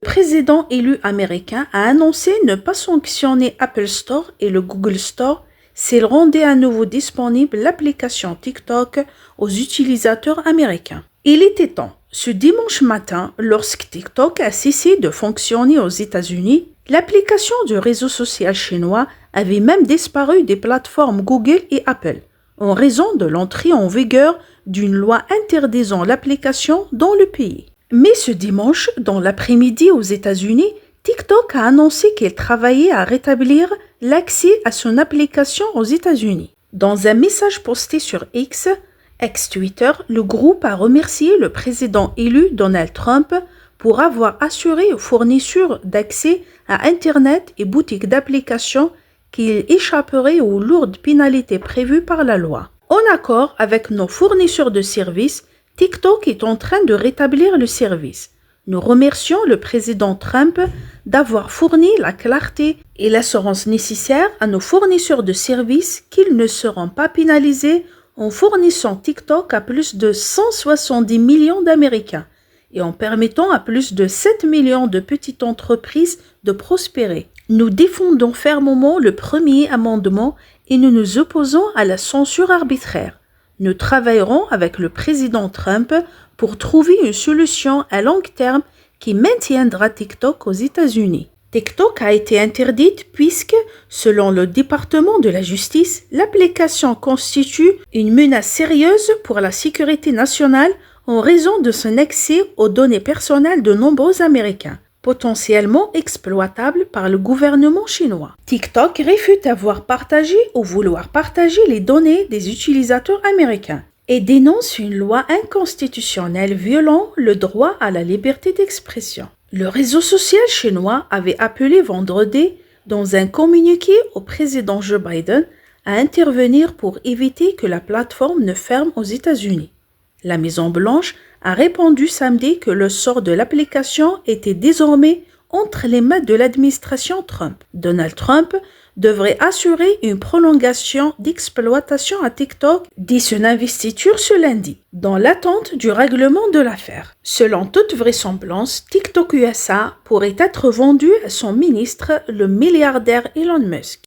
Le président élu américain a annoncé ne pas sanctionner Apple Store et le Google Store s'il rendait à nouveau disponible l'application TikTok aux utilisateurs américains. Il était temps. Ce dimanche matin, lorsque TikTok a cessé de fonctionner aux États-Unis, l'application du réseau social chinois avait même disparu des plateformes Google et Apple, en raison de l'entrée en vigueur d'une loi interdisant l'application dans le pays. Mais ce dimanche, dans l'après-midi aux États-Unis, TikTok a annoncé qu'il travaillait à rétablir l'accès à son application aux États-Unis. Dans un message posté sur X, ex-Twitter, le groupe a remercié le président élu Donald Trump pour avoir assuré aux fournisseurs d'accès à Internet et boutiques d'applications qu'ils échapperaient aux lourdes pénalités prévues par la loi. En accord avec nos fournisseurs de services, TikTok est en train de rétablir le service. Nous remercions le président Trump d'avoir fourni la clarté et l'assurance nécessaires à nos fournisseurs de services qu'ils ne seront pas pénalisés en fournissant TikTok à plus de 170 millions d'Américains et en permettant à plus de 7 millions de petites entreprises de prospérer. Nous défendons fermement le premier amendement et nous nous opposons à la censure arbitraire. Nous travaillerons avec le président Trump pour trouver une solution à long terme qui maintiendra TikTok aux États-Unis. TikTok a été interdite puisque, selon le département de la justice, l'application constitue une menace sérieuse pour la sécurité nationale en raison de son accès aux données personnelles de nombreux Américains, potentiellement exploitables par le gouvernement chinois. TikTok réfute avoir partagé ou vouloir partager les données des utilisateurs américains et dénonce une loi inconstitutionnelle violant le droit à la liberté d'expression. Le réseau social chinois avait appelé vendredi, dans un communiqué au président Joe Biden, à intervenir pour éviter que la plateforme ne ferme aux États-Unis. La Maison-Blanche a répondu samedi que le sort de l'application était désormais entre les mains de l'administration Trump. Donald Trump devrait assurer une prolongation d'exploitation à TikTok dès son investiture ce lundi, dans l'attente du règlement de l'affaire. Selon toute vraisemblance, TikTok USA pourrait être vendu à son ministre, le milliardaire Elon Musk.